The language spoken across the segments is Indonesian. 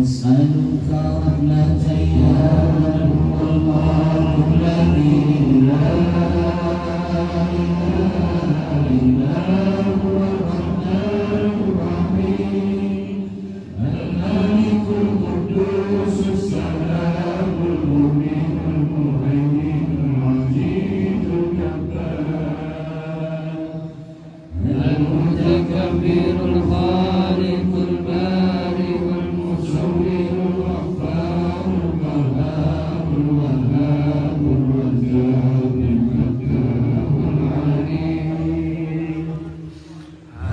نسألك رحمة يا من هو الله الذي لا إله إلا هو الرحمن الرحيم الملك القدوس السلام المؤمن المهيمن العزيز الجبار المتكبر الخالق البارئ المصور الغفار الوهاب الوهاب الرزاق الفتاح العليم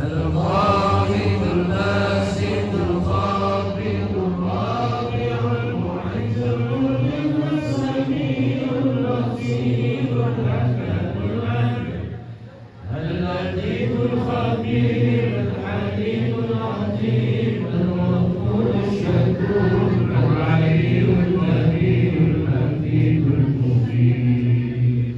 القابض الباسط الخافض الرافع المعز المذل السميع البصير الحكم العليم اللطيف الخبير الحليم العظيم الغفور الشكور العلي الكبير الحكيم المبين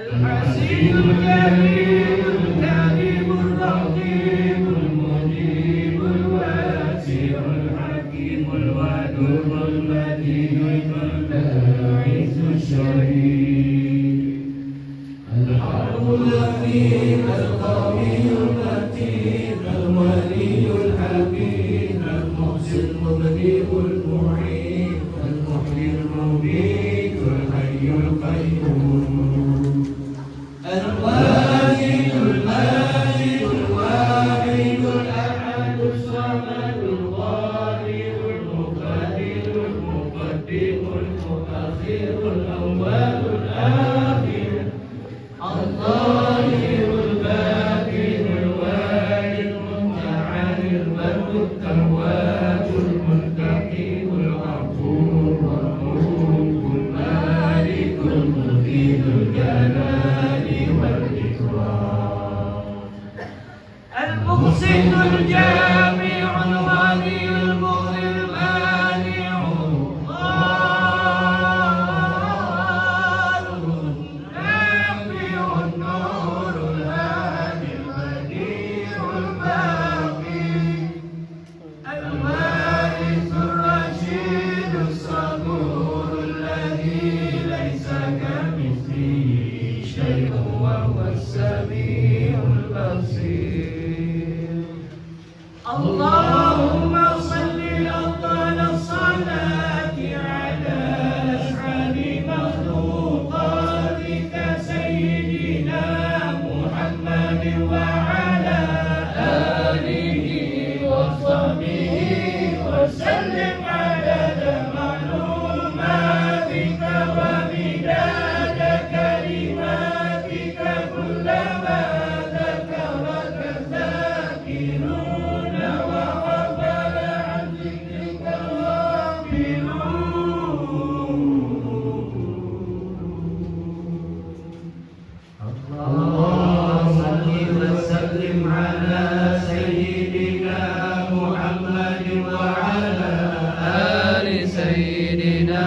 الحسيب الكريم الكريم الرقيب المجيب الواسع الحكيم الودود المدين الباعث الشهيد الحرب اللطيف القوي المتين الولي الحكيم المحسن المبدئ المعين المحيي المميت الحي القيوم الواحد الماجد الواحد الأحد الصمد القادر المقتدر المقدم المؤخر الأول الآخر الظاهر الباطن الوالي المتعال البر التواب المنتقم الغفور الرؤوف المالك المفيد الجلال والإكرام المقسط الجامع الغني المغني المانع النور الهادي البديع الباقي الوارث الرشيد الصبور الذي ليس كمثله شيء وهو السميع البصير اللهم صل أفضل الصلاة على أسعد مخلوقاتك سيدنا محمد وعلى آله وصحبه وسلم عدد معلوماتك ومداد كلماتك كلما ذكرك الذاكرون وغفل عن ذكرك الغافلون اللهم صل وسلم على سيدنا محمد وعلى آل سيدنا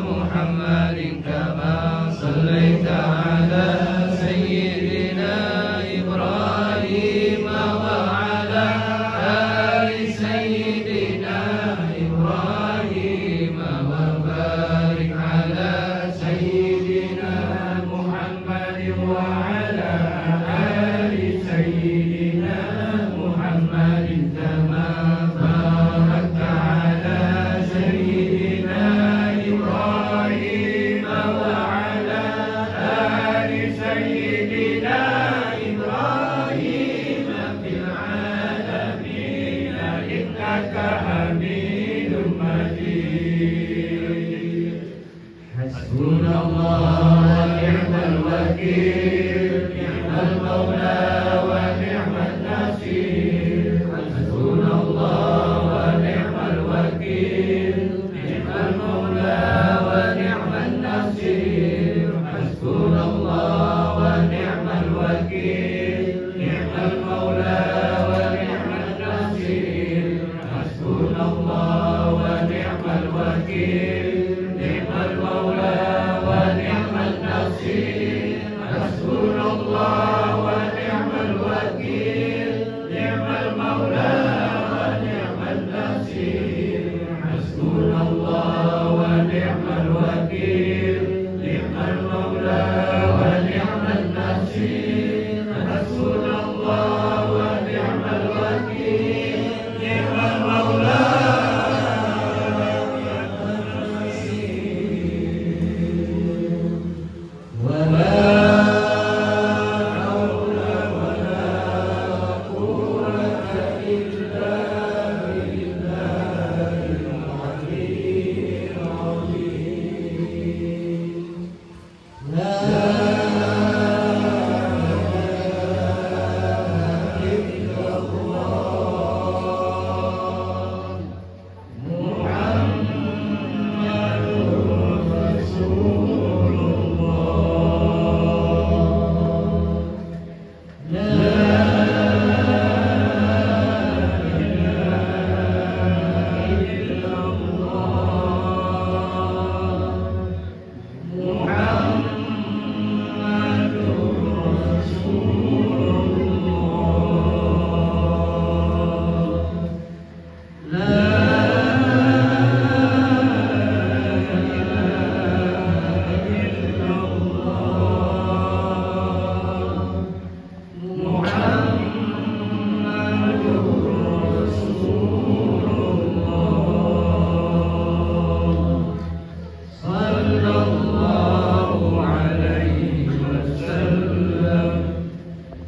محمد كما صليت على سيدنا إبراهيم وعلى آل سيدنا إبراهيم وبارك على سيدنا محمد وعلى آل سيدنا محمد كما باركت على سيدنا إبراهيم وعلى آل سيدنا إبراهيم في العالمين إنك حميد مجيد حسبنا الله ونعم الوكيل نعم المولى ونعم النصير حسبنا الله ونعم الوكيل نعم المولى ونعم النصير حسبنا الله ونعم الوكيل نعم المولى ونعم النصير حسبنا الله ونعم الوكيل نعم المولى ونعم النصير حسبنا الله ونعم الوكيل نعم المولى ونعم النصير نعم الوكيل نعم المولى ونعم النصير حسبنا الله ونعم الوكيل نعم المولى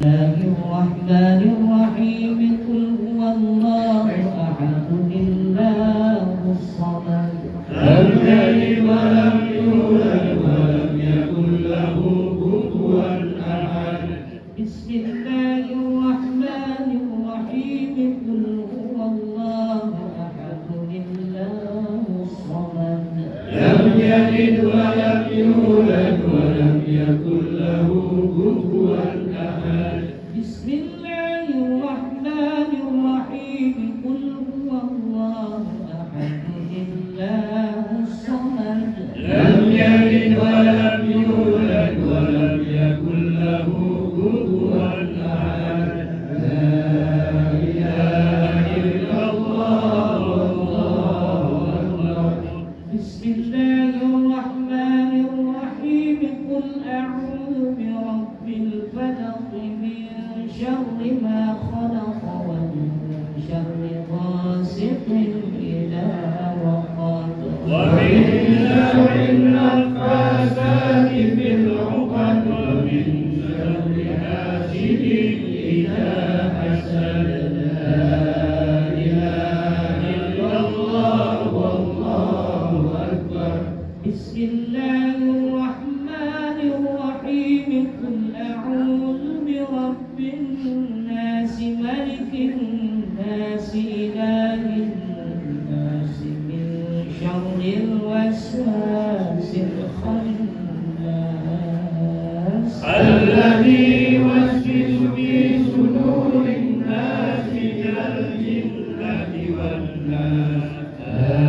الرحمن الرحيم قل هو الله أحد الله الصمد لم يلد ولم يولد ولم يكن له كفوا أحد بسم الله الرحمن الرحيم قل هو الله أحد الله الصمد لم يلد ولم يولد ولم يكن له كفوا أحد بسم الله الرحمن الرحيم قل هو الله أحد الله الصمد لم يلد ولم يولد ولم يكن له كفوا أحد لا إله إلا الله والله أكبر بسم الله الرحمن الرحيم قل أعوذ برب الفلق من شر ما خلق ومن شر غاسق إذا وقب ومن شر النفاثات في العقد ومن شر حاسد إذا حسد لا إله إلا الله والله أكبر بسم الله الرحمن الرحيم قل أعوذ برب الناس ملك الناس إله الناس من شر الوسواس الخناس الذي يوسوس في صدور الناس من الجنة والناس لا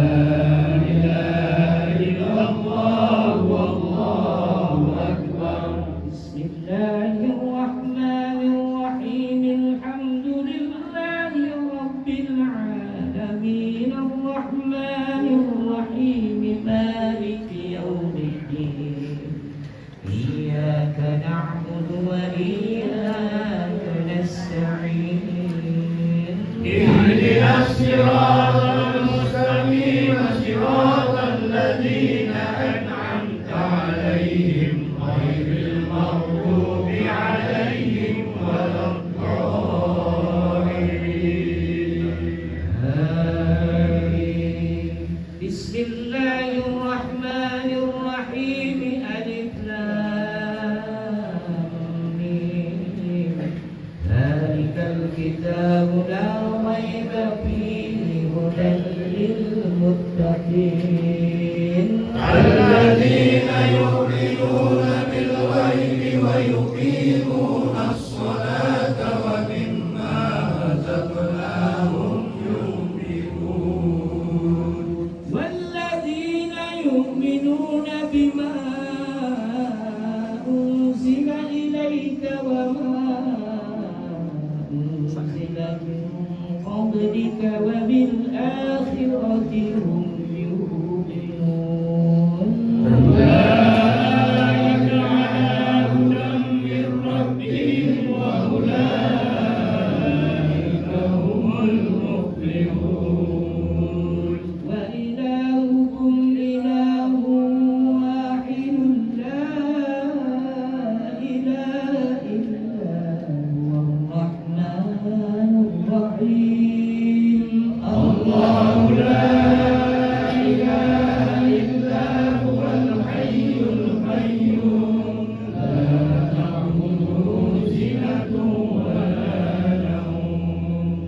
إله إلا الله والله أكبر بسم الله الرحمن الرحيم الحمد لله رب العالمين الرحمن الرحيم مالك يوم الدين إياك نعبد وإياك نستعين اهدنا الصراط المستقيم صراط الذين أنعمت عليهم غير المغضوب عليهم ولا الضالين آمين. بسم الله الرحمن الرحيم ألف لام ميم ذلك الكتاب لا ريب فيه هدى للمتقين الذين يؤمنون بالغيب ويقيمون الصلاة ومما رزقناهم ينفقون والذين يؤمنون بما أنزل إليك وما أنزل من قبلك وبالآخرة هم يؤمنون الرحيم الله لا إله إلا هو الحي القيوم لا تأخذه سنة ولا نوم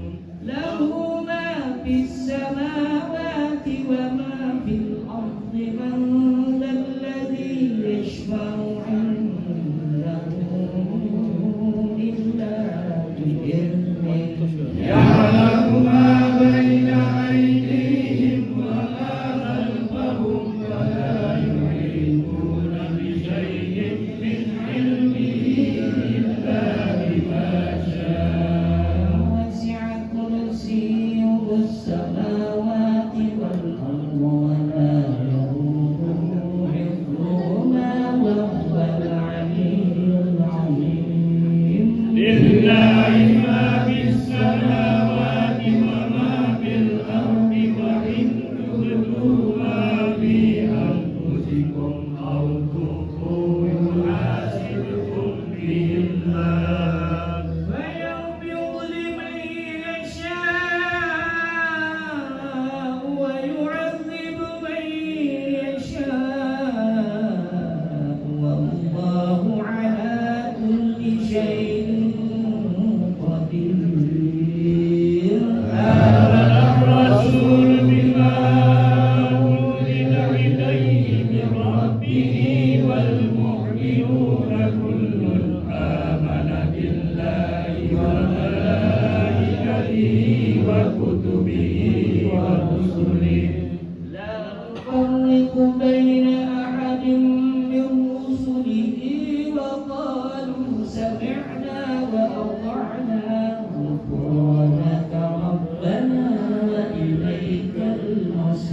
له ما في السماوات وما في الأرض من ذا الذي يشفع عنده إلا بإذنه يعلم ما بين أيديهم وما خلفهم ولا يحيطون بشيء من علمه إلا بما شاء وسع كرسيه السماوات والأرض ولا يؤوده حفظهما وهو العلي العظيم لله ما في السماوات وما في الأرض وإن تبدوا ما في أنفسكم أو تخفوه يحاسبكم به الله فيغفر لمن يشاء ويعذب من يشاء والله على كل شيء قدير آمن الرسول بما أنزل إليه من ربه والمؤمنون كل آمن بالله وملائكته وكتبه ورسله لا نفرق بين أحد من رسله وقالوا سمعنا وأطعنا غفرانك ربنا وإليك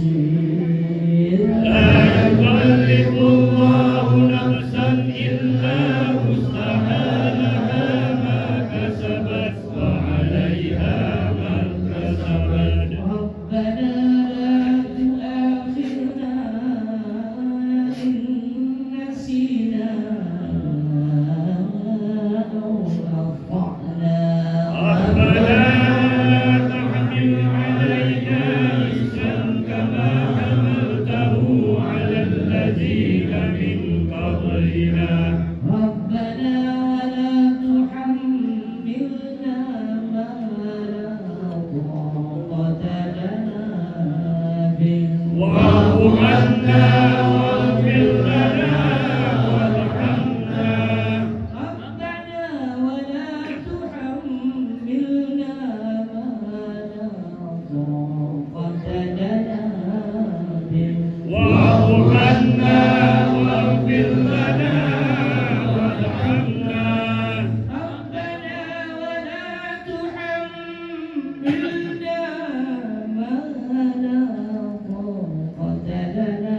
المصير لا يكلف الله نفسا إلا وسعها لها ما كسبت وعليها ما اكتسبت ربنا لا تؤاخذنا إن نسينا أو أخطأنا ربنا تحمل علينا إسرا كما حملته على الذين من قبلنا ربنا ولا تحملنا ما لا طاقة لنا به واعف عنا واغفر لنا وارحمنا ربنا ولا تحملنا ما لا طاقة لنا به واعف عنا واغفر لنا وارحمنا ربنا ولا تحملنا ما لا طاقة لنا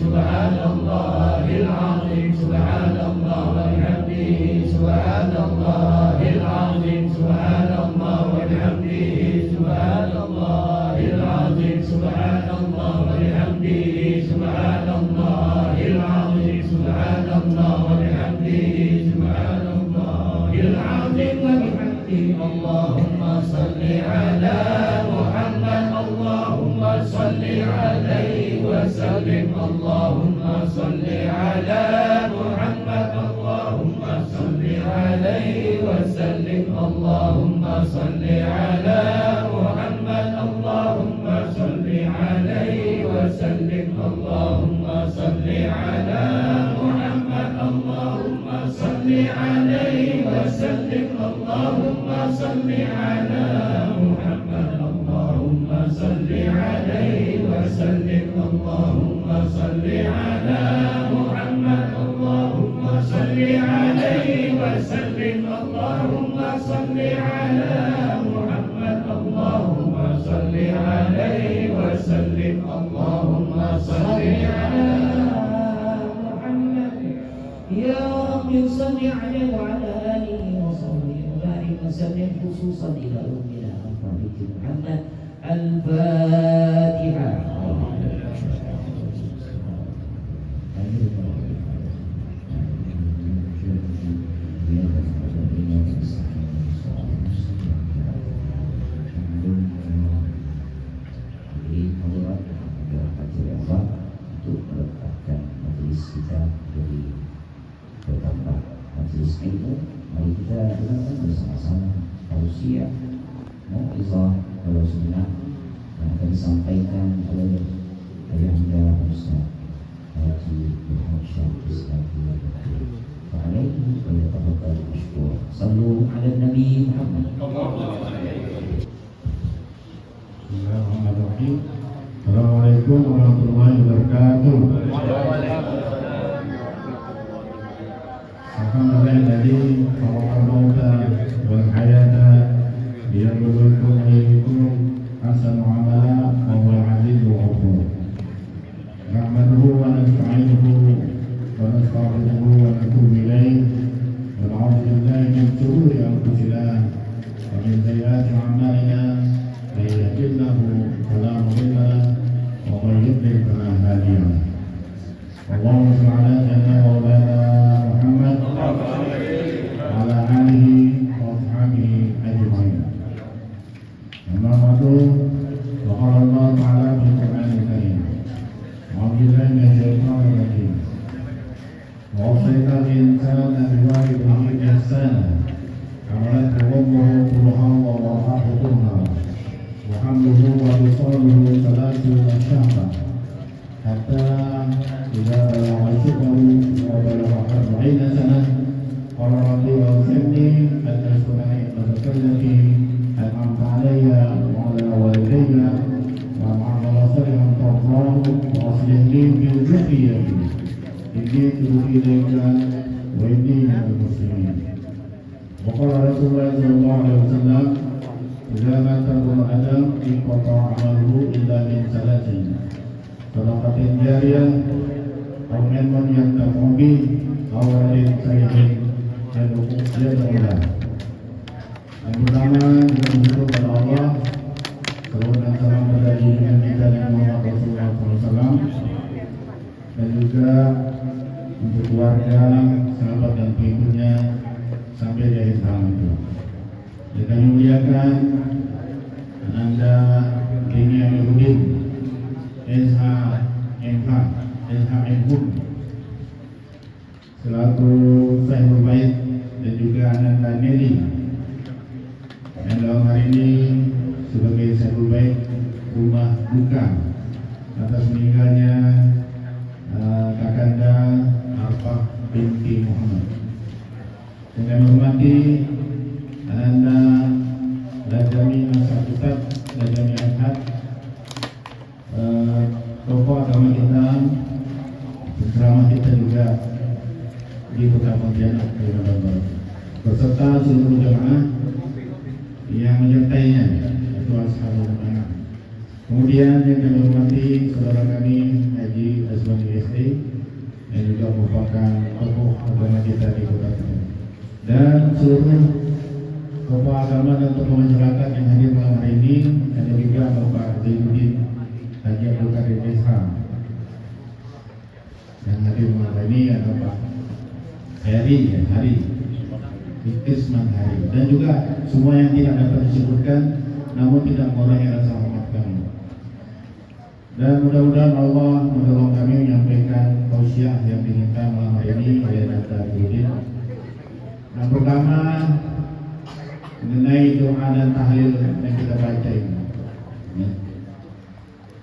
سبحان الله العظيم سبحان الله وبحمده سبحان الله العظيم سبحان الله وبحمده سبحان الله العظيم سبحان الله وبحمده سبحان الله العظيم سبحان الله وبحمده سبحان الله العظيم وبحمده اللهم صل على محمد اللهم صل عليه وسلم اللهم صل على محمد اللهم صل عليه وسلم اللهم صل على محمد اللهم صل عليه وسلم اللهم صل على محمد اللهم صل عليه وسلم اللهم صل على محمد اللهم صل عليه وسلم اللهم صل على محمد اللهم صل عليه وسلم اللهم صل على محمد اللهم صل عليه وسلم اللهم صل على محمد يا رب صل عليه وعلى آله وصحبه وبارك وسلم خصوصا إلى أمنا بنت محمد الفاتحة. Untuk meletakkan majelis kita jadi bertambah majelis ilmu, mari kita dengarkan bersama-sama tausiah mau'izah kalau sunnah yang akan disampaikan oleh Ayahanda Ustaz Haji Muhammad Syarif Islami. Fa'alaihi wa yatafaddal mashkur. Sallu ala Nabi Muhammad. Bismillahirrahmanirrahim. Assalamualaikum warahmatullahi wabarakatuh. Alhamdulillah khalaqa mauta wal hayata liyabluwakum ayyukum ahsanu amala wa huwal azizul ghafur. Nahmaduhu wa nasta'inuhu wa nastaghfiruhu wa natubu ilayh wa na'udzu billahi min shururi anfusina wa min sayyiati a'malina. من يهده الله فلا مضل له ومن يضلل فلا هادي له. اللهم صل على سيدنا مولانا محمد وعلى آله وأصحابه أجمعين. أما بعد فقال الله تعالى في القرآن الكريم أعوذ بالله من الشيطان الرجيم ووصينا الإنسان بوالديه إحسانا حملته أمه كرها ووضعته كرها وحمله وفصاله 30 شهرا حتى إذا بلغ أشده وبلغ 40 سنة قال رب أوزعني أن أشكر نعمتك التي أنعمت علي وعلى والدي وأن أعمل صالحا ترضاه وأصلح لي في ذريتي إني تبت إليك وإني من المسلمين. وقال رسول الله صلى الله عليه وسلم إذا مات ابن آدم انقطع عمله إلا من ثلاث صدقة جارية أو علم ينتفع به أو ولد صالح يدعو له. Yang pertama kita bersyukur kepada Allah, salawat dan salam pada junjungan kita Nabi Muhammad Rasulullah SAW, dan juga untuk keluarga, sahabat dan pengikutnya sampai di akhir zaman itu. Kita muliakan Anda Dini Amiruddin SHMH selaku Sahibul Bait dan juga Ananda Nelly yang dalam hari ini sebagai Sahibul Bait rumah duka atas meninggalnya Kakanda Arfah binti Muhammad. Dengan menghormati Ananda Lajami Masyarakat Lajami Ahad, tokoh agama kita, bersama kita juga di Kota Pontianak, Kalimantan Barat, beserta seluruh jemaah yang menyertainya, yaitu ashabul jamaah. Kemudian yang kami hormati saudara kami Haji Azwani SD yang juga merupakan tokoh agama kita di Kota Tegal, dan seluruh tokoh agama dan tokoh masyarakat yang hadir malam hari ini. Ada juga Bapak Zainuddin Haji Abdul Qadir SH yang hadir malam hari ini, ada Pak Hari Ikisman Hari, dan juga semua yang tidak dapat disebutkan namun tidak mengurangi rasa hormat kami. Dan mudah-mudahan Allah menolong kami menyampaikan tausiah yang diminta malam hari ini oleh Dr. Zainuddin. Yang pertama mengenai doa dan tahlil yang kita baca ini. Ya.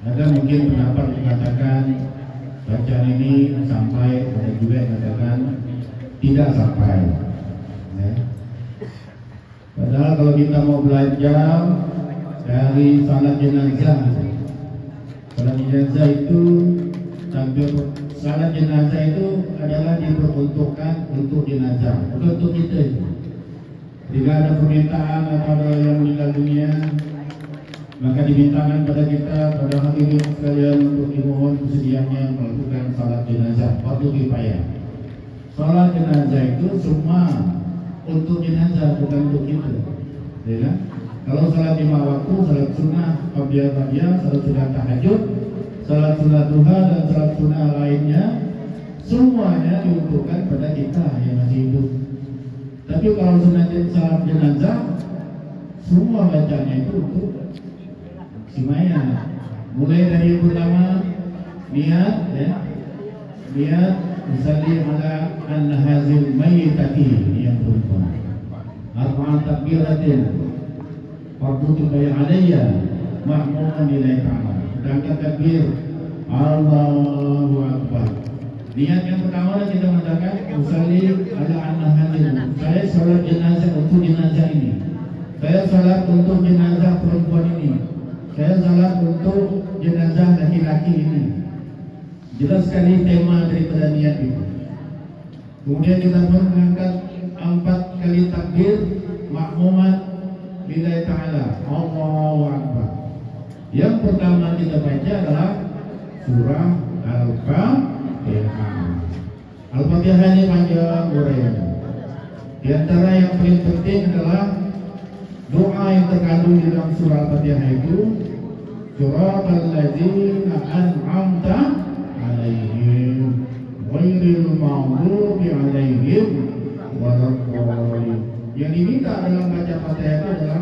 Ada mungkin pendapat mengatakan bacaan ini sampai, ada juga yang mengatakan tidak sampai. Ya. Padahal kalau kita mau belajar dari salat jenazah itu takbir salat jenazah itu adalah diperuntukkan untuk jenazah, bukan untuk kita. Jika ada permintaan atau ada yang meninggal dunia, maka dimintakan pada kita, pada hadirin sekalian, untuk dimohon kesediaannya melakukan salat jenazah waktu kifayah. Salat jenazah itu semua untuk jenazah, bukan untuk kita. Ya. Kalau salat 5 waktu, salat sunnah, qabliyah, salat sunnah tahajud, salat sunnah duha, dan salat sunnah lainnya, semuanya diuntukkan pada kita yang masih hidup. Tapi kalau sunnah salat jenazah, semua bacanya itu untuk si mayat. Mulai dari yang pertama, niat, ya, niat misalnya ala an-hazil mayyitati yang perempuan. Arba'an takbiratin waktu dibayar alayya ma'muman nilai ta'ala. Sedangkan takbir Allahu Akbar. Niat yang pertama kita mengatakan usalli ala anna hadir. Saya salat jenazah untuk jenazah ini. Saya salat untuk jenazah perempuan ini. Saya salat untuk jenazah laki-laki ini. Jelas sekali tema daripada niat itu. Kemudian kita pun mengangkat 4 kali takbir makmuman lillahi ta'ala, Allahu Akbar. Yang pertama kita baca adalah surah Al-Fatihah. Al-Fatihah ini panjang uraiannya. Di antara yang paling penting adalah doa yang terkandung di dalam surah Al-Fatihah itu, suratal ladzina an'amta 'alaihim ghairil maghdubi 'alaihim waladdallin. Yang diminta dalam baca Fatihah itu adalah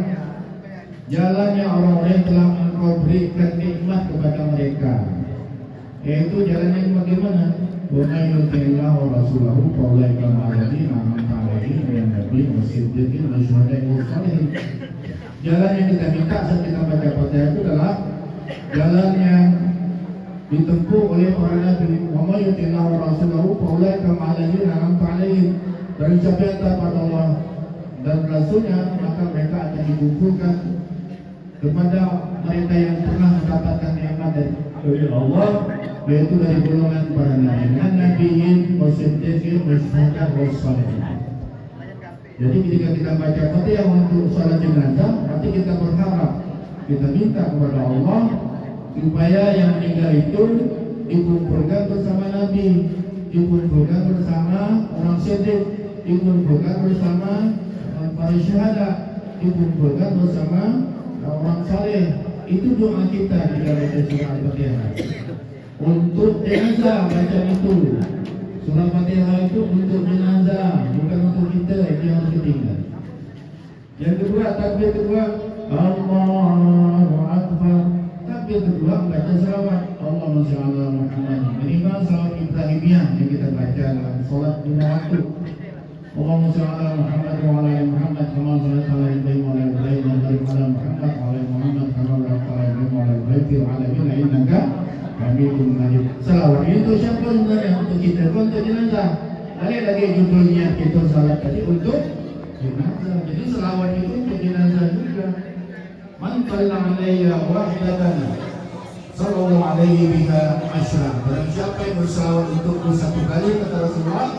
jalannya orang-orang yang telah Engkau berikan nikmat kepada mereka. Yaitu jalannya bagaimana? Wa may yuti'illah wa rasulahu fa ulaika ma'al ladzina an'amta 'alaihim minan nabiyyin wasiddiqin wasyuhada'i wassalihin. Jalan yang kita minta saat kita baca Fatihah itu adalah jalan yang ditempuh oleh para nabi. Wa may yuti'illah wa rasulahu fa ulaika ma'al ladzina an'amta 'alaihim. Dan siapa yang taat pada Allah dan Rasulnya, maka mereka akan dikumpulkan kepada mereka yang pernah mendapatkan nikmat dari Allah, yaitu dari golongan para nabi, nabiyyin, wasiddiqin, wasyuhada, wassalihin. Jadi ketika kita baca Fatihah untuk salat jenazah, berarti kita berharap, kita minta kepada Allah supaya yang meninggal itu dikumpulkan bersama nabi, dikumpulkan bersama orang siddiq, dikumpulkan bersama para syuhada, dikumpulkan bersama orang saleh. Itu doa kita di dalam surah Al-Fatihah. Untuk jenazah baca itu. Surah Al-Fatihah itu untuk jenazah, bukan untuk kita. Itu yang harus diingat. Yang kedua, takbir kedua, Allahu Akbar. Takbir kedua baca selawat, Allahumma shalli ala Muhammad. Minimal selawat Ibrahimiyah yang kita baca dalam salat 5 waktu. Allahumma shalli ala Muhammad wa ala ali Muhammad kama shallaita ala Ibrahim wa ala Ibrahim wa barik ala Muhammad wa ala Muhammad kama barakta ala Ibrahim wa ala Ibrahim fil alamin innaka Hamidum Majid. Selawat itu siapa sebenarnya? Untuk kita, untuk jenazah. Lagi judulnya kita salat tadi untuk jenazah. Jadi selawat itu untuk jenazah juga. Man qalla alayya wahdatan sallallahu alaihi biha asyra. Barang siapa yang berselawat untukku 1 kali, kata Rasulullah,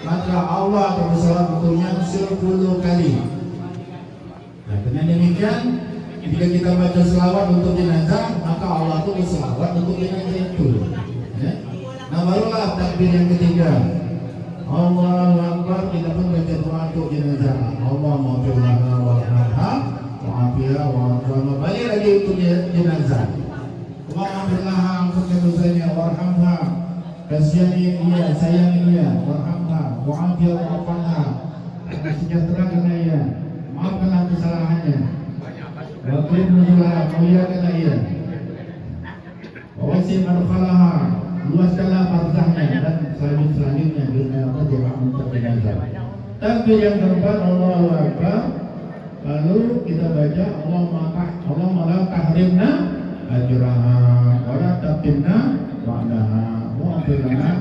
maka Allah akan berselawat untuknya 10 kali. Nah, dengan demikian Ketika kita baca selawat untuk jenazah, maka Allah itu berselawat untuk jenazah itu. Ya. Nah barulah takbir yang ketiga. Allahu Akbar, kita pun baca doa untuk jenazah. Allahumma ighfir lana warhamha wa'afiha wa'afwana. Balik lagi untuk jenazah. Allahumma ighfir laha, ampunkan dosanya, warhamha, kasihani ia, sayangi ia, warhamha wa'afiha wa'afwana, sejahterakan ia, maafkanlah kesalahannya, waqrim nuzulaha, muliakanlah ia, wawasi madkhalaha, luaskanlah barzahnya, dan selanjutnya dunia doa untuk jenazah. Takbir yang keempat, Allahu Akbar. Lalu kita baca Allahumma la tahrimna ajraha wa la taqimna wa'daha wa ighfir lana.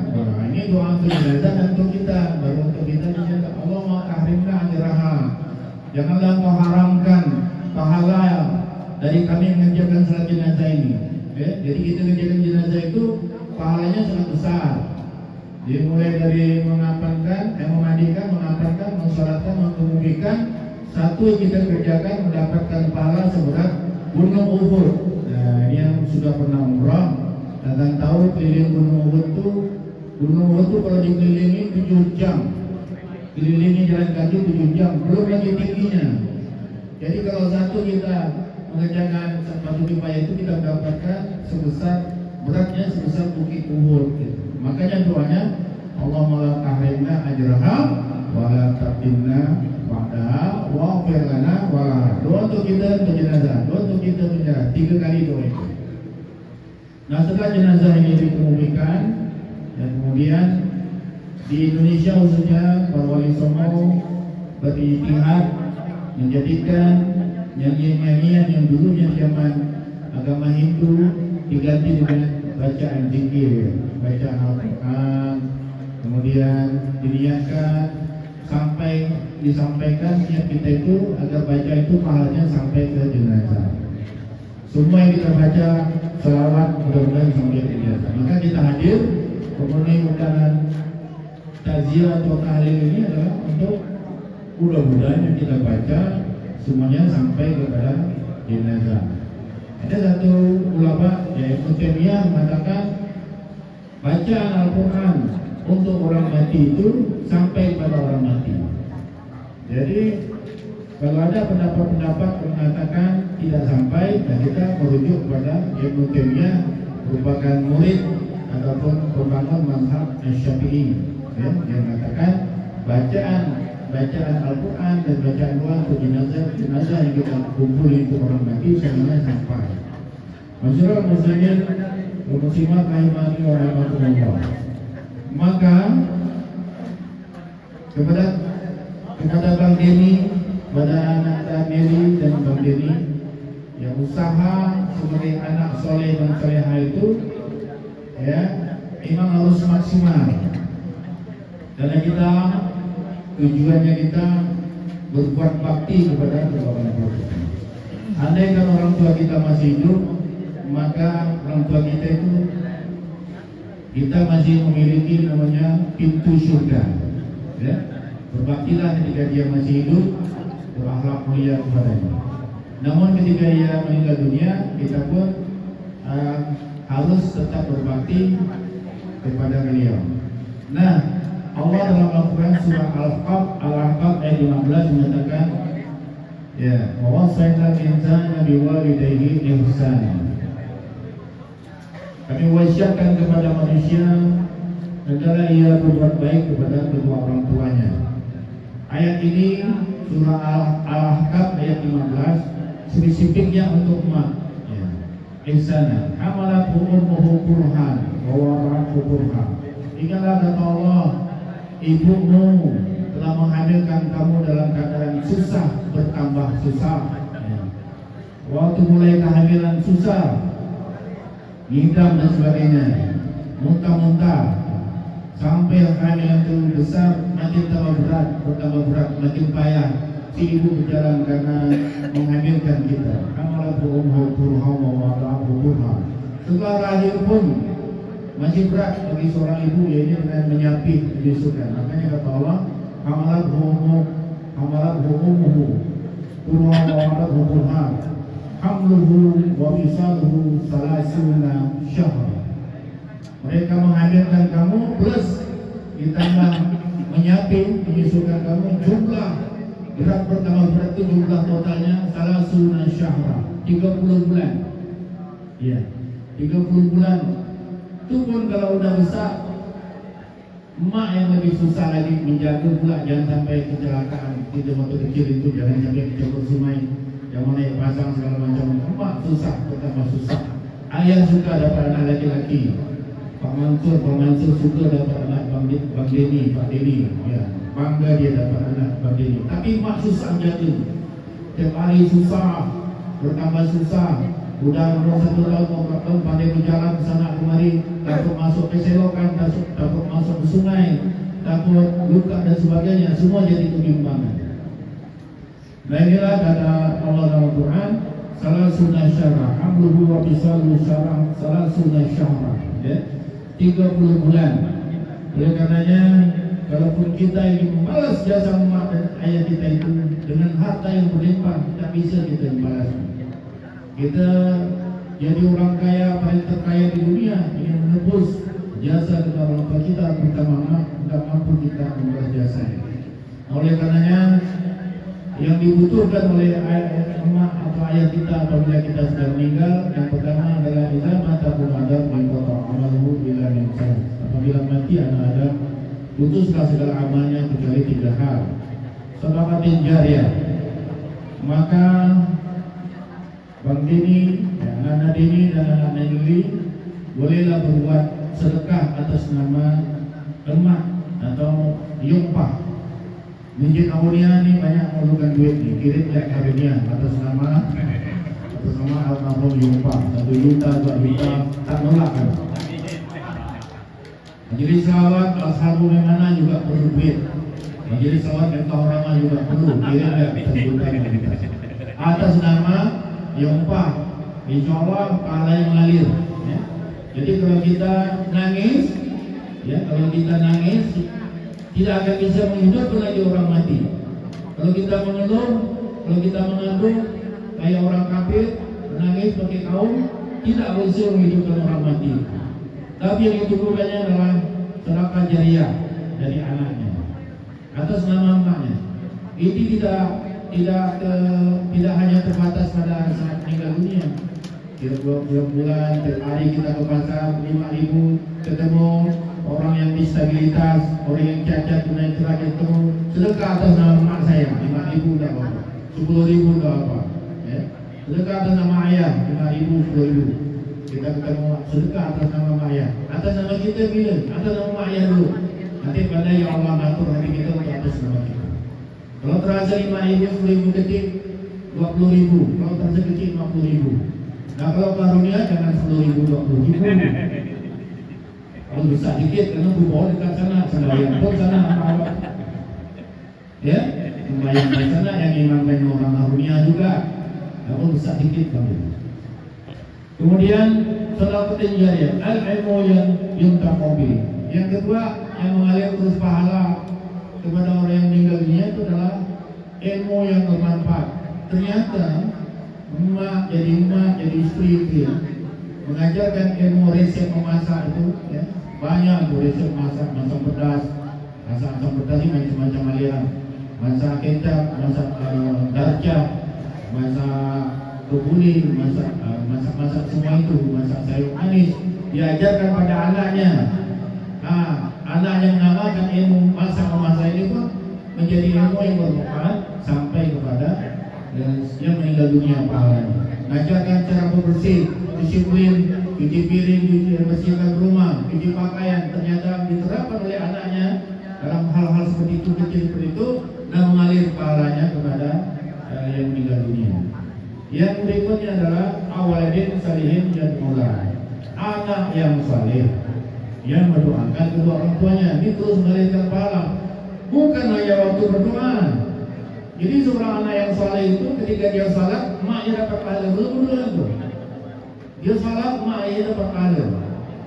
Ini doa untuk jenazah dan untuk kita, baru untuk kita juga. Allahumma tahrimna ajraha, janganlah engkau haramkan pahala dari kami mengerjakan salat jenazah ini. Jadi kita mengerjakan jenazah itu pahalanya sangat besar. Jadi mulai dari mengapankan, memandikan, mengapankan, mensolatkan, mengemudikan, satu yang kita kerjakan mendapatkan pahala seberat gunung Uhud. Nah, ini yang sudah pernah umrah akan tahu keliling gunung Uhud itu kalau dikelilingi 7 jam, kelilingi jalan kaki 7 jam, belum lagi tingginya. Jadi kalau satu kita mengerjakan batu kipaya itu kita mendapatkan beratnya sebesar bukit Uhud. Gitu. Makanya doanya Allahumma la tahrimna ajraha wa la taqimna wa'daha wa ighfir lana wa laha. Doa untuk kita untuk jenazah, doa untuk kita menjadi 3 kali doa itu. Nah setelah jenazah ini dikemudikan, dan kemudian di Indonesia khususnya para wali songo berijtihad menjadikan nyanyian-nyanyian yang dulunya zaman agama Hindu diganti dengan bacaan zikir, bacaan Al-Quran, kemudian diniatkan sampai disampaikan niat kita itu agar baca itu pahalanya sampai ke jenazah. Semua yang kita baca selawat mudah-mudahan sampai ke jenazah. Maka kita hadir memenuhi undangan takziah atau tahlil ini adalah untuk mudah-mudahan yang kita baca semuanya sampai kepada jenazah. Ada satu ulama yaitu Taimiyah mengatakan bacaan Al-Quran untuk orang mati itu sampai pada orang mati. Jadi kalau ada pendapat-pendapat yang mengatakan tidak sampai, dan kita merujuk kepada Ibnu Taimiyah merupakan murid ataupun pembangun mazhab Syafi'i, yang mengatakan bacaan Al-Quran dan bacaan doa untuk jenazah yang kita kumpulin untuk orang mati semuanya sampai. Masyarakat muslimin dan muslimat rahimani wa rahimakumullah. Maka kepada Bang Denny, pada anak Mary dan Bang Denny yang usaha sebagai anak soleh dan soleha itu, ya, memang harus maksimal. Karena kita tujuannya kita berbuat bakti kepada kedua orang tua kita. Andai kan orang tua kita masih hidup, maka orang tua kita itu kita masih memiliki namanya pintu surga. Ya, berbaktilah ketika dia masih hidup, berakhlak mulia kepadanya. Namun ketika ia meninggal dunia, kita pun harus tetap berbakti kepada beliau. Nah, Allah dalam Al-Quran surah Al-Ahqaf ayat 15 menyatakan, ya, wa wasaina insana biwalidayhi ihsana. Kami wasiatkan kepada manusia adalah ia berbuat baik kepada kedua orang tuanya. Ayat ini surah Al-Ahqaf ayat 15 spesifiknya untuk umat. Ya. Ihsana. Hamalat ummuhu kurhan wa wada'athu kurhan. Ingatlah kata Allah, ibumu telah menghamilkan kamu dalam keadaan susah bertambah susah. Ya. Waktu mulai kehamilan susah, ngidam dan sebagainya, muntah-muntah, sampai kehamilan itu besar, makin tambah berat, bertambah berat, makin payah. Si ibu berjalan karena menghamilkan kita. Hamalat ummuhu kurhan wa wada'athu kurhan. Setelah lahir pun masih berat bagi seorang ibu, yaitu dengan menyapih menyusukan. Makanya kata Allah, hamalat ummuhu kurhan wa wada'athu kurhan. hamluhu wa fisaluhu salasuna syahra. Mereka menghadirkan kamu plus ditambah menyiapin menyusukan kamu jumlah berat pertama berarti jumlah totalnya salasuna syahra, 30 bulan. Ya, 30 bulan. Itu pun kalau udah besar, emak yang lebih susah lagi menjaga pula, jangan sampai kecelakaan. Kita waktu kecil itu jangan sampai kecebur sungai, yang mana yang pasang segala macam. Emak susah, pertama susah. Ayah suka dapat anak laki-laki. Pak Mansur suka dapat anak Bang Deni, Pak Deni. Ya, bangga dia dapat anak Bang Deni. Tapi emak susah jaga. Tiap hari susah, bertambah susah. Udah umur 1 tahun, mau berapa tahun, pandai berjalan ke sana kemari, takut masuk ke selokan, takut masuk ke sungai, takut luka dan sebagainya, semua jadi kebimbangan. Nah inilah kata Allah dalam Quran, salah sunnah syarah, amruhu wa bisalu syarah, salah sunnah syarah, ya, 30 bulan. Oleh karenanya, kalaupun kita ingin membalas jasa emak dan ayah kita itu dengan harta yang berlimpah, tak bisa kita membalas. Kita jadi orang kaya, paling terkaya di dunia, ingin menebus jasa kepada orang tua kita, pertama tidak mampu kita membalas jasa. Oleh karenanya, yang dibutuhkan oleh emak atau ayah kita apabila kita sudah meninggal, yang pertama adalah idza mata adab min qata amaluhu illa min salat. Apabila mati anak Adam, putuslah segala amalnya kecuali 3 hal. Sedekatin jariyah. Maka Bang Dini, anak Dini dan anak Negeri bolehlah berbuat sedekah atas nama emak atau yumpah. Masjid Aulia ini banyak memerlukan duit nih, kirim ya karunia atas nama almarhum yumpah, 1 juta, 2 juta, tak nolak kan. Majelis salawat Ashabul Maimanah juga perlu duit. Majelis salawat Miftahul Rahmah juga perlu, kirim ya 1 juta, 2 juta atas nama yumpah, insya Allah pahala yang mengalir. Ya. Jadi kalau kita nangis, ya kalau kita nangis tidak akan bisa menghidupkan lagi orang mati. Kalau kita mengeluh, kalau kita mengandung kayak orang kafir, menangis pakai kaum, tidak bisa menghidupkan orang mati. Tapi yang dicukupinya adalah sedekah jariyah dari anaknya atas nama emaknya. Ini tidak hanya terbatas pada saat meninggal dunia. Tiap bulan, tiap hari kita ke pasar 5.000, ketemu orang yang disabilitas, orang yang cacat tunanetra, itu sedekah atas nama emak saya 5.000 tak apa, 10.000 tak apa. Ya. Sedekah atas nama ayah 5.000, 10.000. Kita ketemu sedekah atas nama emak ayah. Atas nama kita bila? Atas nama emak ayah dulu. Nanti pada ya Allah atur hati kita untuk atas nama kita. Kalau terasa 5.000, 10.000 kecil, 20.000. Kalau terasa kecil 50.000. Nah kalau karunia jangan 10.000, 20.000. Kalau besar dikit, karena bawah dekat sana, sembahyang pun sana apa? Ya, sembahyang di sana yang imamkan orang karunia juga. Kalau besar dikit kamu. Kemudian sedekah jariyah, al-ilmu yang yuntaqabi. Yang kedua yang mengalir terus pahala kepada orang yang meninggal dunia itu adalah ilmu yang bermanfaat. Ternyata emak jadi istri itu ya, mengajarkan ilmu resep memasak itu ya, banyak tuh resep masak pedas. Masak pedas ini macam-macam aliran. Masak kecap, masak darjah, masak kebuli, masak semua itu, masak sayur manis, diajarkan pada anaknya. Anak yang mengamalkan ilmu masak memasak ini pun menjadi ilmu yang bermanfaat sampai kepada yang meninggal dunia pahalanya. Mengajarkan cara bersih, disiplin, cuci piring, bersihkan rumah, cuci pakaian, ternyata diterapkan oleh anaknya dalam hal-hal seperti itu, kecil seperti itu, dan mengalir pahalanya kepada yang meninggal dunia. Yang berikutnya adalah awaladin salihin dan mulai anak yang saleh yang mendoakan kedua orang tuanya, ini terus mengalirkan pahala, bukan hanya waktu berdoa. Jadi seorang anak yang saleh itu ketika dia salat, maknya dapat pahala, belum itu. Dia salat, maknya dapat pahala,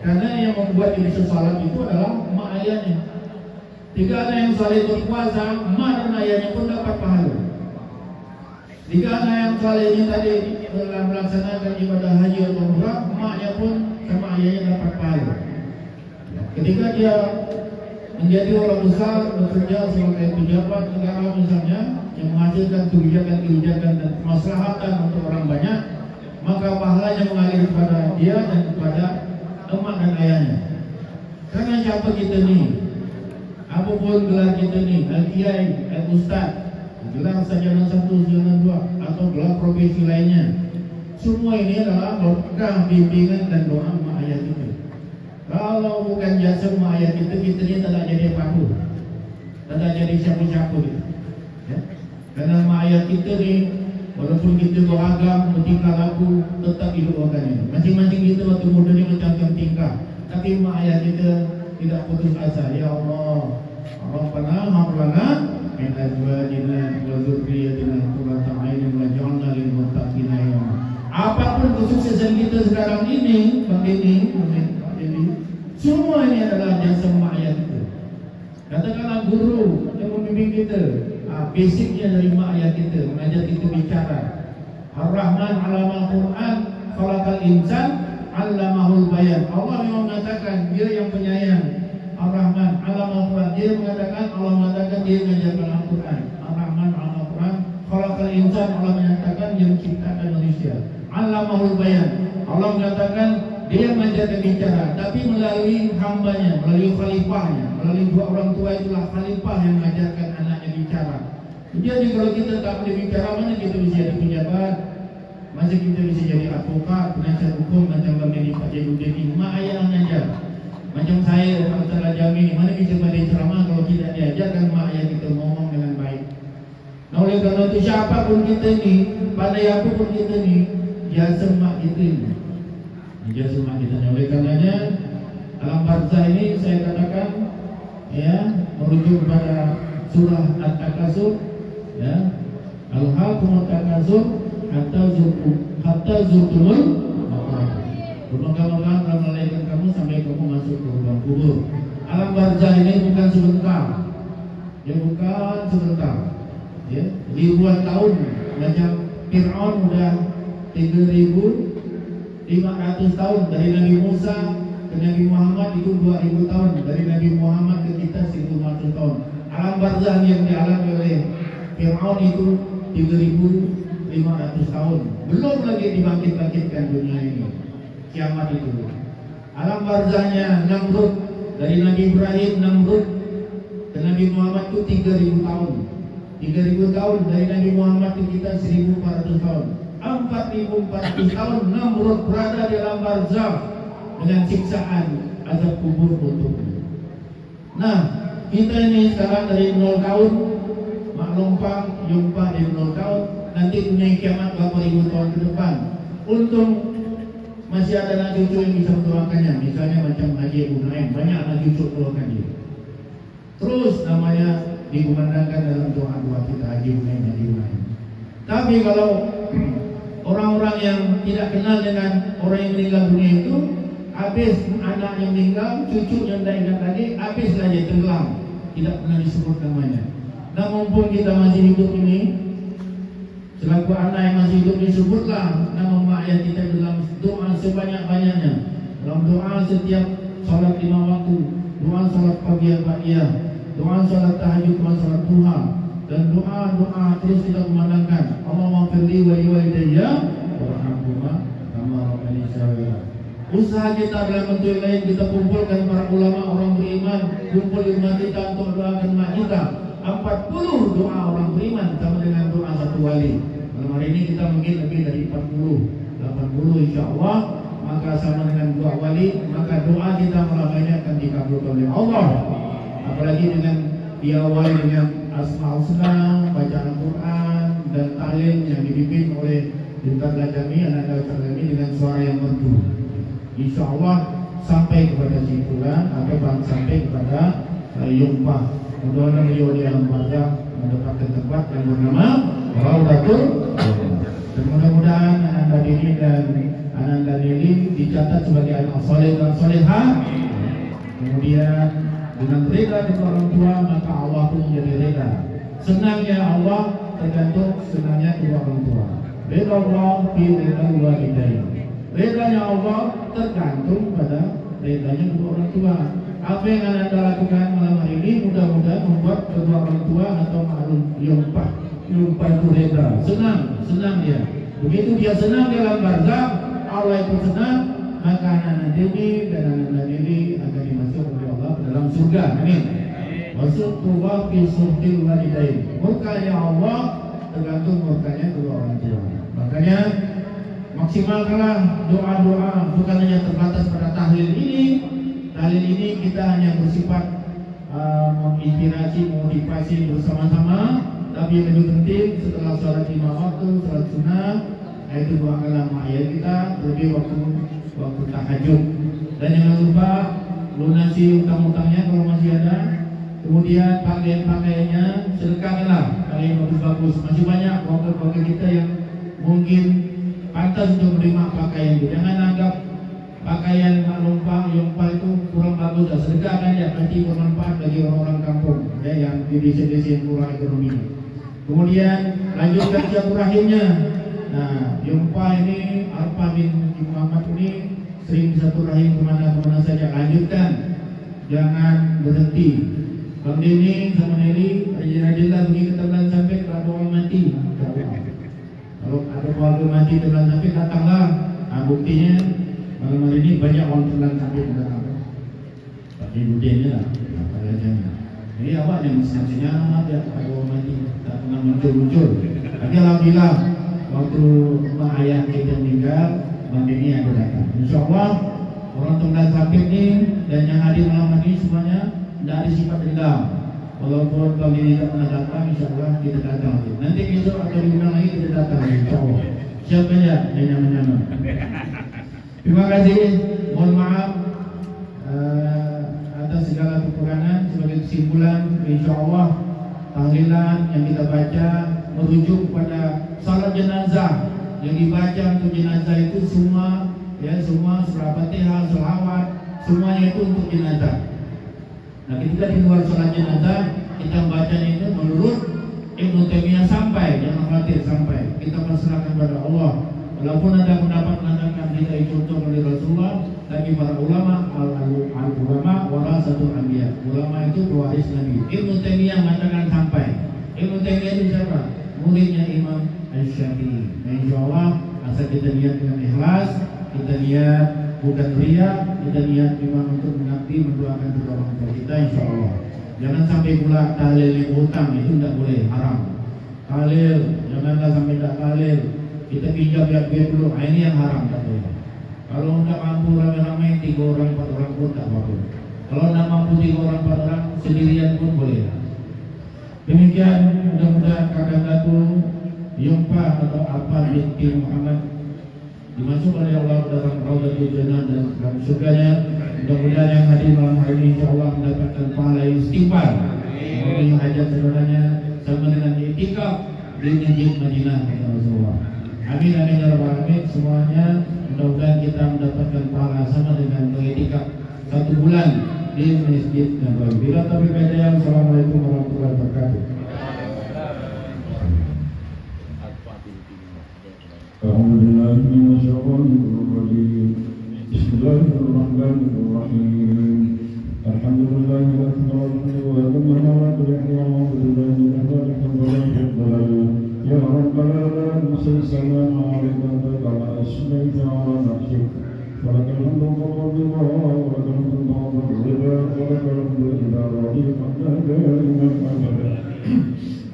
karena yang membuat dia bisa salat itu adalah mak ayahnya. Jika anak yang saleh berpuasa, mak dan ayahnya pun dapat pahala. Jika anak yang soleh ini tadi dalam melaksanakan ibadah haji atau umrah, emaknya pun sama ayahnya dapat pahala. Ketika dia menjadi orang besar, bekerja sebagai pejabat negara misalnya, yang menghasilkan kebijakan-kebijakan dan kemaslahatan untuk orang banyak, maka pahalanya mengalir kepada dia dan kepada emak dan ayahnya. Karena siapa kita ni, apapun gelar kita ni, Al-Kiai, Al-Ustaz, gelar sarjana 1, sarjana 2, atau gelar profesi lainnya, semua ini adalah berkah bimbingan dan doa emak ayah kita. Kalau bukan jasa emak ayah kita, kita ni tak nak jadi apa-apa, tak nak jadi siapa-siapa gitu. Ya? Karena emak ayah kita ni, walaupun kita beragam, bertingkah laku, tetap hidup orang ini. Masing-masing kita waktu muda ni macam-macam tingkah, tapi emak ayah kita tidak putus asa. Ya Allah, Rabbana hab lana min azwajina wa dzurriyyatina qurrata a'yun waj'alna lil muttaqina imama. Apapun kesuksesan kita sekarang ini, Pak Deni, semua ini adalah jasa emak ayah kita. Katakanlah guru yang membimbing kita, basicnya dari emak ayah kita, mengajar kita bicara. Ar-Rahman 'allamal Qur'an, khalaqal insan, 'allamahul bayan. Allah yang mengatakan dia yang penyayang. Ar-Rahman 'allamal Qur'an, dia mengatakan, Allah mengatakan dia mengajarkan Al-Qur'an. Ar-Rahman 'allamal Qur'an, khalaqal insan, Allah menyatakan dia menciptakan manusia. 'Allamahul bayan, Allah mengatakan dia mengajarkan bicara, tapi melalui hambanya, melalui khalifahnya, melalui dua orang tua itulah khalifah yang mengajarkan anaknya bicara. Jadi kalau kita tak boleh bicara, mana kita bisa jadi pejabat? Masa kita bisa jadi advokat, penasihat hukum macam Bang Pak Jainuddin, mak ayah mengajar. Macam saya, Pak Ustaz Jami, mana bisa pada ceramah kalau tidak diajarkan mak ayah kita ngomong dengan baik. Nah, oleh kerana itu siapapun kita ni, pandai apapun kita ni, jasa mak kita ni, jasa mak kita ni. Oleh karenanya alam barzah ini saya katakan, ya, merujuk kepada surah At-Takasur, ya, Al-Haqumut Takasur hatta zurtumul maqabir. Bermoga-moga Allah melahirkan kamu sampai kamu masuk ke lubang kubur. Alam barzah ini bukan sebentar, ya, bukan sebentar, ya, ribuan tahun. Macam Fir'aun udah 3.500 tahun dari Nabi Musa ke Nabi Muhammad, itu 2.000 tahun. Dari Nabi Muhammad ke kita 1.500 tahun. Alam barzah yang dialami oleh Fir'aun itu 3.500 tahun. Belum lagi dibangkit-bangkitkan dunia ini, kiamat itu. Alam barzahnya Namrud, dari Nabi Ibrahim Namrud ke Nabi Muhammad itu 3.000 tahun. 3.000 tahun dari Nabi Muhammad ke kita 1.400 tahun. 4.400 tahun Namrud berada di alam barzah dengan siksaan azab kubur untuknya. Nah, kita ini sekarang dari 0 tahun, mak lompang, jumpa dari 0 tahun, nanti dunia kiamat berapa ribu tahun ke depan. Untung masih ada anak cucu yang bisa mendoakannya, misalnya macam Haji Abu Naim, banyak anak cucu mendoakan dia. Terus namanya dikumandangkan dalam doa-doa kita, Haji Abu Naim, Haji Abu Naim. Tapi kalau orang-orang yang tidak kenal dengan orang yang meninggal dunia itu, habis anak yang meninggal, cucu yang tidak ingat lagi, habis saja tenggelam, tidak pernah disebut namanya. Nah, mumpung kita masih hidup ini, selaku anak yang masih hidup, disebutlah nama mak ayah kita dalam doa sebanyak-banyaknya. Dalam doa setiap salat 5 waktu, doa salat pagi al-Baqiyah, doa salat tahajud, doa salat duha, dan doa-doa terus kita kumandangkan. Allahumma firli wa liwalidayya warhamhuma kama rabbayani shaghira. Usaha kita dalam bentuk lain, kita kumpulkan para ulama orang beriman, kumpul di rumah kita untuk doakan mak kita. 40 doa orang beriman sama dengan doa satu wali. Malam hari ini kita mungkin lebih dari 80 insyaAllah. Maka sama dengan doa wali, maka doa kita malam ini akan dikabulkan oleh Allah. Apalagi dengan diawali dengan Asma'ul Husna, bacaan Al-Quran dan talim yang dipimpin oleh Ustaz Jami, anak Ustaz Jami dengan suara yang merdu. InsyaAllah sampai kepada simpulan atau sampai kepada yumpah. Mudah-mudahan beliau di alam barzah mendapatkan tempat yang bernama Raudatul Jannah. Dan mudah-mudahan Ananda Dini dan Ananda Lili dicatat sebagai anak soleh dan solehah. Kemudian dengan reda dari orang tua, maka Allah pun menjadi reda. Senangnya Allah tergantung senangnya kedua orang tua. Ridha Allah fi ridha walidain. Ridhanya Allah tergantung pada ridhanya kedua orang tua. Apa yang Anda lakukan malam hari ini mudah-mudahan membuat kedua orang tua atau maklum yumpah itu ridha. Senang dia. Begitu dia senang dalam barzakh, Allah itu senang, maka anak-anak ini dan anak-anak ini akan dimasukkan oleh Allah ke dalam surga. Amin. Wasutullah fi suhtil walidain. Murkanya Allah tergantung murkanya kedua orang tua. Makanya maksimalkanlah doa-doa, bukan hanya terbatas pada tahlil ini. Tahlil ini kita hanya bersifat menginspirasi, motivasi bersama-sama. Tapi yang lebih penting setelah sholat 5 waktu, sholat sunnah, yaitu doakanlah mak ayah kita, terlebih waktu tahajud. Dan jangan lupa lunasi utang-utangnya kalau masih ada. Kemudian pakaian-pakaiannya sedekahkanlah kalau yang bagus-bagus. Masih banyak keluarga-keluarga kita yang mungkin pantas untuk menerima pakaian itu. Jangan anggap pakaian lumpah itu kurang bagus. Sedekahkan ya, pasti bermanfaat bagi orang-orang kampung ya, yang di desa-desa yang kurang ekonominya. Kemudian lanjutkan silaturahimnya. Nah, Yumpah ini Alfa bin Muhammad ini sering silaturahim kemana-kemana saja. Lanjutkan, jangan berhenti. Bang Dini sama Nelly, rajin-rajinlah pergi ke Tebelan Sampit kalau ada orang mati. Kalau ada keluarga mati Tebelan Sampit, datanglah. Nah, buktinya malam hari ini banyak orang Tebelan Sampit yang datang. Tapi budenya lah, apa rajanya. Jadi awak yang mestinya ada orang mati, tak pernah muncul-muncul. Tapi alhamdulillah waktu mak ayah kita meninggal, Bang Dini ada datang. InsyaAllah orang Tebelan Sampit ini dan yang hadir malam hari ini semuanya tidak ada sifat dendam. Walaupun tahun ini tak pernah datang, insyaAllah kita datang. Nanti besok atau diundang lagi kita datang, insyaAllah. Siapa ya yang nyaman-nyaman. Terima kasih. Mohon maaf atas segala kekurangan. Sebagai kesimpulan, insyaAllah tahlilan yang kita baca merujuk kepada salat jenazah yang dibaca untuk jenazah itu semua surah Fatihah, selawat, semuanya itu untuk jenazah. Nah, ketika di luar sholat jenazah kita membacanya itu menurut Ibnu Taimiyah sampai, jangan khawatir sampai. Kita perserahkan kepada Allah. Walaupun ada pendapat mengatakan kita contoh oleh Rasulullah, tapi para ulama al-ulama warasatul anbiya. Ulama itu pewaris Nabi. Ibnu Taimiyah mengatakan sampai. Ibnu Taimiyah itu siapa? Muridnya Imam Asy-Syafi'i. Nah, insyaallah asal kita niat dengan ikhlas, kita niat bukan riya, kita niat memang untuk mengabdi mendoakan kedua orang tua kita, insyaallah. Jangan sampai pula tahlil yang hutang, itu tidak boleh, haram. Tahlil, janganlah sampai tak tahlil. Kita pinjam biar dulu, ini yang haram, tak boleh. Kalau tidak mampu ramai-ramai 3 orang 4 orang pun tak apa-apa. Kalau tidak mampu 3 orang 4 orang sendirian pun boleh. Demikian mudah-mudahan kakak-kakakku Yumpah atau Alfa binti Muhammad dimasuk oleh Allah dalam Raudhatul Jannah dan dalam surganya. Mudah-mudahan yang hadir malam hari ini insyaallah mendapatkan pahala istighfar, memenuhi hajat saudaranya sama dengan i'tikaf di Masjid Madinah kata Rasulullah. Amin amin ya rabbal alamin. Semuanya mudah-mudahan kita mendapatkan pahala sama dengan i'tikaf 1 bulan di Masjid Nabawi. Bila taufiq hidayah. Assalamualaikum warahmatullahi wabarakatuh. أعوذ بالله من الشيطان الرجيم بسم الله الرحمن الرحيم الحمد لله رب العالمين وأتمنى على الإحياء بالله من ذلك الضلال يا رب العالمين صل سلام عليك وعلى أسمائك وعلى نفسك ولك الحمد والرضا ولك الحمد والرضا ولك الحمد إذا رضيت عنك دائما أبدا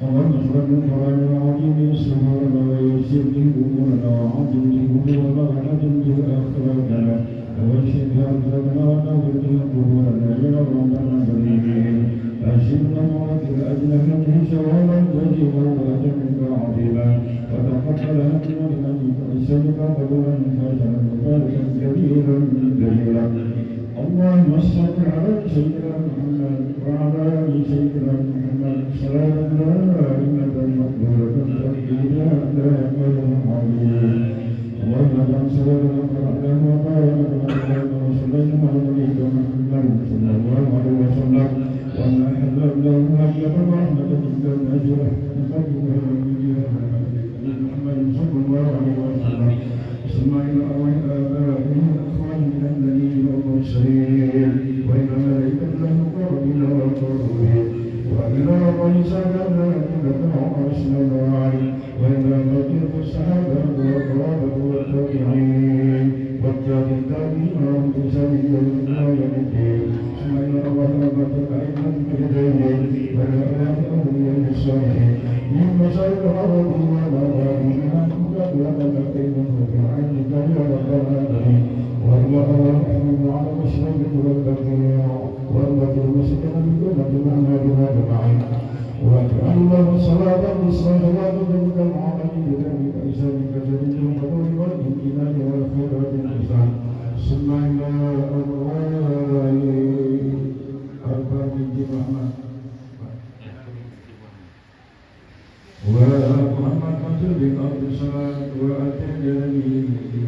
اللهم اشرح من قرآن العظيم سبحانه ويسر لي أمورنا وعظم لي أمورنا وعظم لي آخرتنا واشف أرزقنا ونور لي قبورنا يا رب العالمين أشرنا معك الأجنة شوالا وجبا وأجمك عظيما وتقبل منا لمن أسألك قبولا فاجعل مباركا كبيرا جليلا اللهم صل على سيدنا محمد وعلى آل سيدنا محمد صلاة دائمة مقبولة تقضينا دائما العظيم اللهم اجعل صلاتنا فرحنا وبارك وسلم على نبينا محمد صلى الله عليه وسلم وما حللنا لك برحمة منك نجرة من فضلك ونوره وإلى من سكن لك حسن الوعي وإلى بقية الصحابة والقرابة والتابعين والتابعين بسبيل الله يوم الدين ثم إلى رحمة الأئمة الهديين والأولاد أولياء الصالحين من مشايخ الأرض والمغاربين وملكين وبعينك يا رب العالمين والله يحمد على المشرق والبقيع والتي مسكن بكلمة أعمالها جميعا واجعل الله صلاة بالصلوات ذلك العمل بذلك إسانك جميع القدر والإيمان والخيرات الإحسان ثم إلى أرواح أرباب الجماعة ومحمد رسول الله الصلاة وأتيني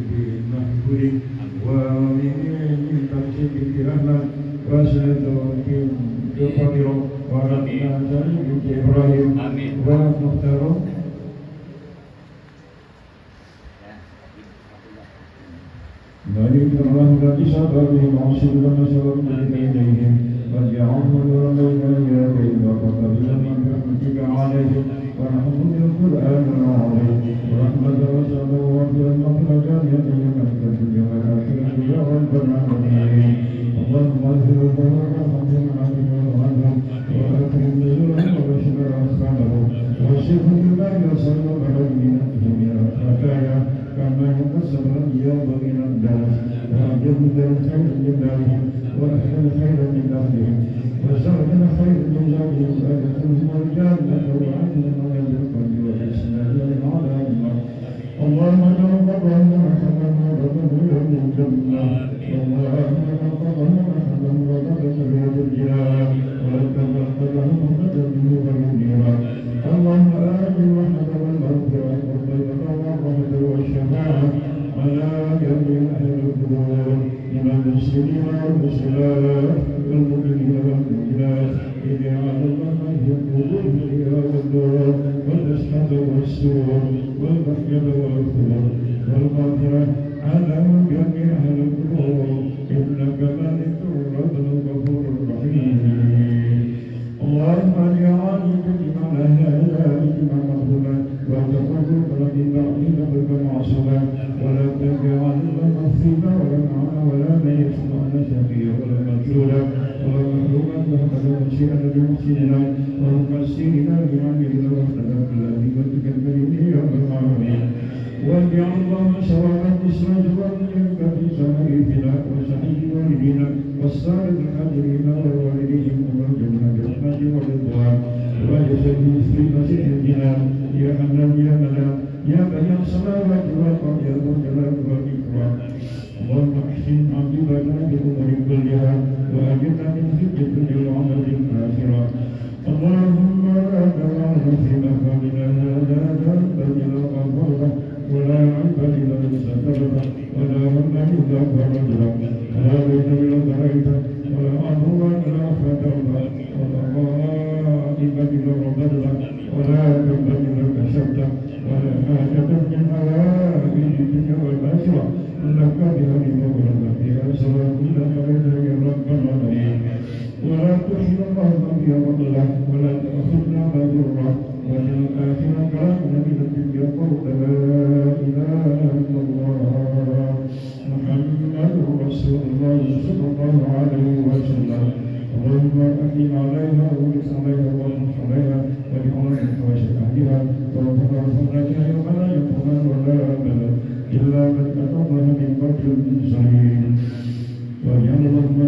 بالمحفور ومن ترتيب الأهل وسيدنا القدير وربنا سليم إبراهيم والمختار ملك الرحمة بسبب معصر ومسر إليهم واجعلهم ربنا يا بين وقبل من رحمتك عليهم ورحمة القرآن العظيم ورحمة وسلم وفي المخرج من الدنيا والآخرة يا رب العالمين اللهم اغفر لهم وارحمهم وعنهم وأكرم نزلهم وبشر أسفارهم واشفهم بما يسر علينا جميع الخطايا كما يقسم الأنبياء من الناس وأجل خير من دارهم وأحسن خيرا من أهلهم وزادنا خير من زادهم وأدخلهم الجنة وعدنا من القلب والإسلام على النار اللهم تقبل محمد وتقبل يوم الجنة اللهم تقبل محمد وتقبل يوم الجنة وتقبل محمد يوم الجنة اللهم آمن الرحمة والمغفرة والطيبة والرحمة والشفاعة على جميع أهل القبور من المسلمين والمسلمات والمؤمنين والمؤمنات اجعل الله يقول فيها والدور والأسحاب والسور والمحجب والخبر والمغفرة على جميع أهل القبور إنك مالك الرب الغفور الرحيم اللهم اجعل كلمة هذا كلمة مظلومة وتقرب بالبعيد بالمعصومة ولا تجعل مصيبة ولا معنا ولا ميسر ولا شقيا ولا مجهولا ولا محروما ولا مشيئا بمحسننا ومقسمنا بعملنا وحدنا بالذي بدك الكريم يا رب العالمين واجعل اللهم سواء الاسراج والمنك في سمائنا وسعيد والدينا والسائر الحاضرين ووالديهم ومرجونا برحمة ورضوان وجسد في مسجد الجنان يا حنان يا منان يا بني السماوات والارض يا ذو الجلال والاكرام اللهم احسن عاقبتنا بامور كلها واجرنا من خزي الدنيا وعذاب الاخره اللهم لا تدع في مقامنا هذا ذنبا الا غفرته ولا عيبا الا سترته ولا هما الا فرجته ولا بيتا الا قضيته ولا عدوا الا فترته ولا غائبا الا رددته ولا ذنبا الا كشفته ولا حاجة من حوائج الدنيا والآخرة لك بها لمغرب فيها سواء لك يا رب العالمين ولا تحشر الله بها فضلا ولا تأخذنا مجرا وفي الآخرة كرامنا من الدنيا قول لا إله إلا الله محمد رسول الله صلى الله عليه وسلم اللهم أكرم عليها وارث عليها وارحم عليها ولعلمك وشك أهلها وربنا ارحمك يوم لا ينفع ولا أبدا إلا من أتى الله من قبل المرسلين واجعل اللهم